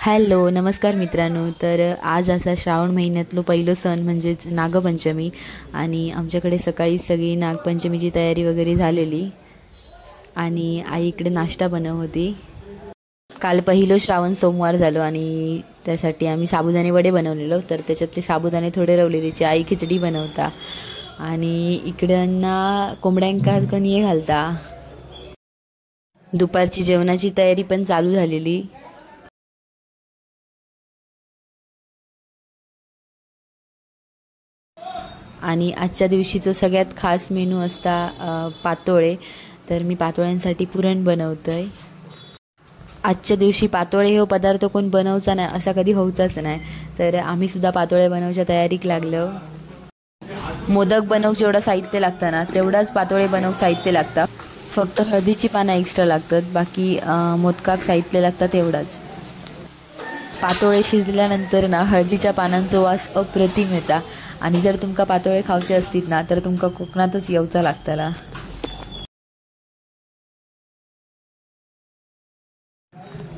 Hello नमस्कार मित्रांनो. तर आज असा श्रावण महिन्यातलो पहिलो सण म्हणजेच नागपंचमी आणि आमच्याकडे सकाळी सगळी नागपंचमीची तयारी वगैरे झालेली आणि आई इकडे नाश्ता बनव होती. काल पहिलो श्रावण सोमवार झालो आणि त्यासाठी आम्ही साबुदाणे वडे बनवलेलो. तर त्याच्यातले साबुदाणे थोडे रवले, त्याची आई खिचडी बनवता आणि इकडंना कोंबड्यांका कणये घालता. दुपारची जेवणाची तयारी पण चालू झालेली. आणि आजच्या दिवशीचं सगळ्यात खास मेनू असता पातोळे. तर मी पातोळ्यांसाठी पुरण बनवतंय. आजच्या दिवशी पातोळे हो पदार्थ कोण बनवचा नाही असा कधी होऊचाच नाही. तर आम्ही सुद्धा पातोळे बनवच्या तयारीक लागलो. मोदक बनवूक जेवढं साहित्य लागतं ना तेवढाच पातोळे बनवूक साहित्य लागतं. फक्त हळदीची पानं एक्स्ट्रा लागतात, बाकी मोदकाक साहित्य लागतं तेवढाच. पातोळे शिजल्यानंतर ना हळदीच्या पानांचा वास अप्रतिम येता आणि जर तुमका पातोळे खावचे असतील ना तर तुमका कोकणातच येऊचा लागतला.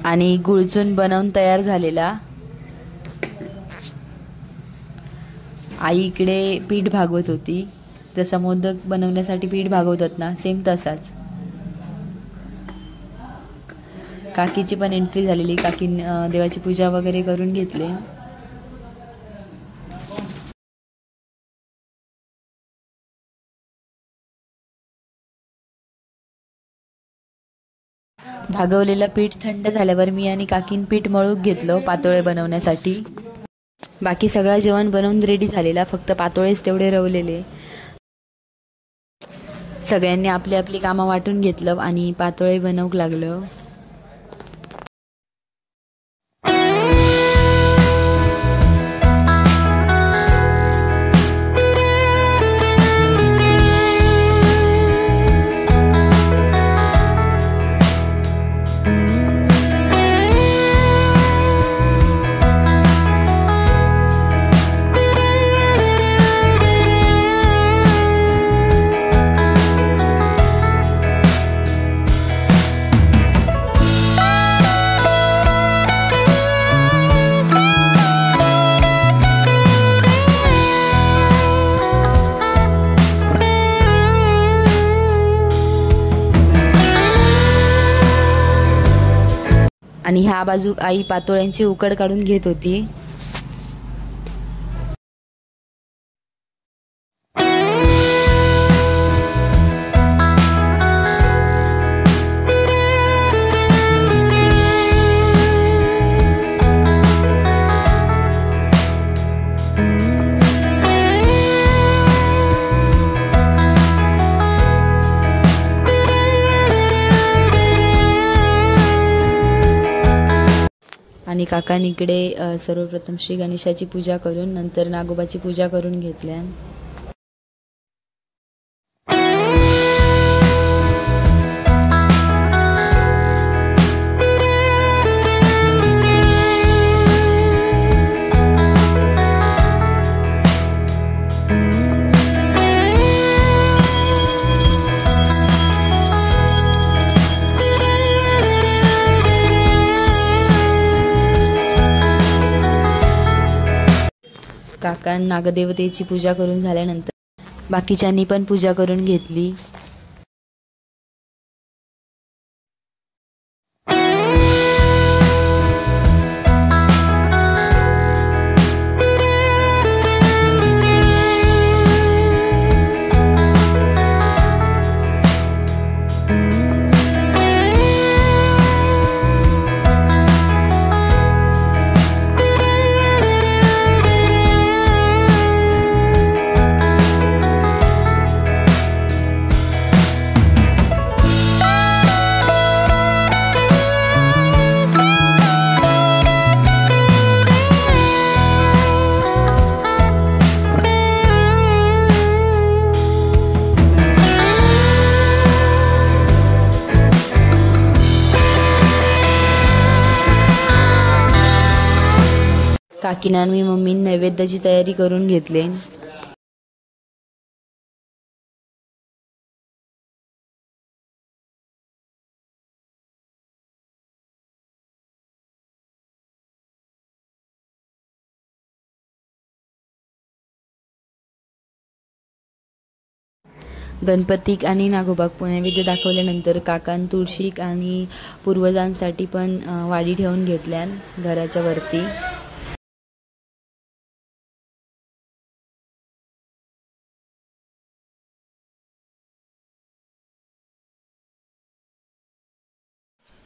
आणि गुळचून बनवून तयार झालेला. आई इकडे पीठ भागवत होती. जसं मोदक बनवण्यासाठी पीठ भागवतात ना सेम तसाच. काकीची पण एंट्री झालेली. काकी देवाची पूजा वगैरे करून घेतली. भागवलेलं पीठ थंड झाल्यावर मी आणि काकीन पीठ मळूक घेतलं पातोळे बनवण्यासाठी. बाकी सगळा जेवण बनवून रेडी झालेला, फक्त पातोळेच तेवढे रवलेले. सगळ्यांनी आपली आपली कामं वाटून घेतलं आणि पातोळे बनवूक लागलं. आणि ह्या बाजू आई पातोळ्यांची उकड काढून घेत होती. आणि काकांकडे सर्वप्रथम श्री गणेशाची पूजा करून नंतर नागोबाची पूजा करून घेतल्या. काका नागदेवतेची पूजा करून झाल्यानंतर बाकीच्यांनी पण पूजा करून घेतली. काकीनं मी मम्मीने नैवेद्याची तयारी करून घेतली. गणपतीक आणि नागोबाक नैवेद्य दाखवल्यानंतर काकान तुळशीक आणि पूर्वजांसाठी पण वाडी ठेवून घेतल्यान घराच्या वरती.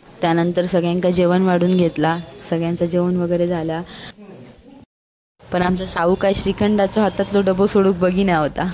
त्यानंतर सगळ्यांका जेवण वाढून घेतला. सगळ्यांचं जेवण वगैरे झाला. पण आमचा साऊ काय श्रीखंडाच्या हातातलो डबो सोडूक बघिना होता.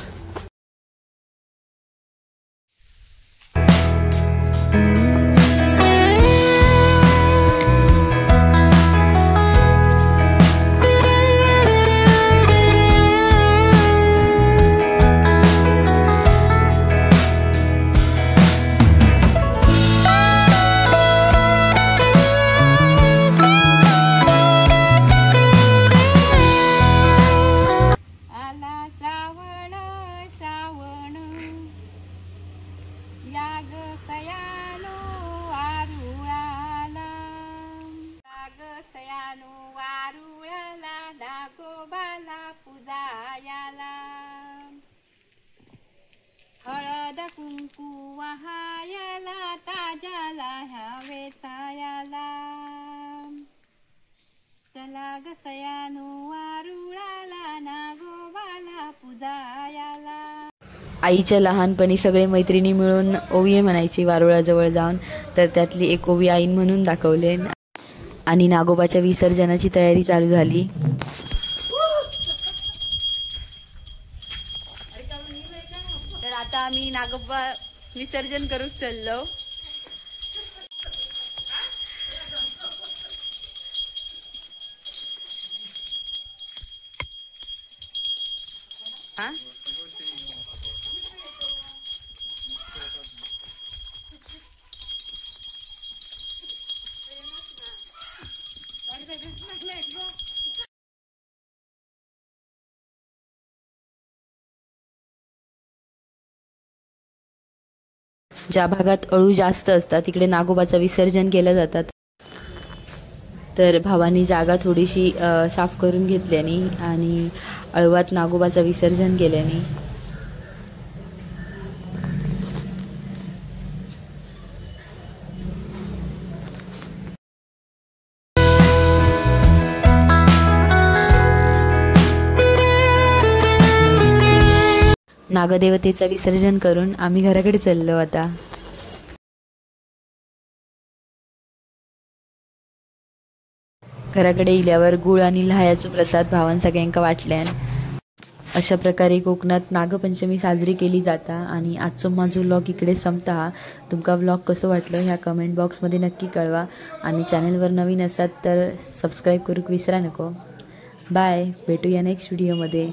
हळद कुंकू वहायला ताजाला हवे तायाला चला ग सयानो वारुळाला नागोबाला पुजायाला. आईच्या लहानपणी सगळे मैत्रिणी मिळून ओवी म्हणायची वारुळाजवळ जाऊन. तर त्यातली एक ओवी आईन म्हणून दाखवले आणि नागोबाच्या विसर्जनाची तयारी चालू झाली. तर आता आम्ही नागोबा विसर्जन करूक चाललो. ज्या भागात अळू जास्त असतात तिकडे नागोबाचं विसर्जन केलं जातात. तर भावानी जागा थोडीशी साफ करून घेतल्याने आणि अळवात नागोबाचं विसर्जन केल्याने नागदेवतेचं विसर्जन करून आम्ही घराकडे चाललो. आता घराकडे इल्यावर गुळ आणि लहायाचो प्रसाद भावान सगळ्यांका वाटल्यान. अशा प्रकारे कोकणात नागपंचमी साजरी केली जाता. आणि आजचो माझो व्लॉग इकडे संपता. तुमका व्लॉग कसं वाटलं ह्या कमेंट बॉक्समध्ये नक्की कळवा. आणि चॅनलवर नवीन असाल तर सबस्क्राईब करूक विसरा नको. बाय, भेटूया नेक्स्ट व्हिडिओमध्ये.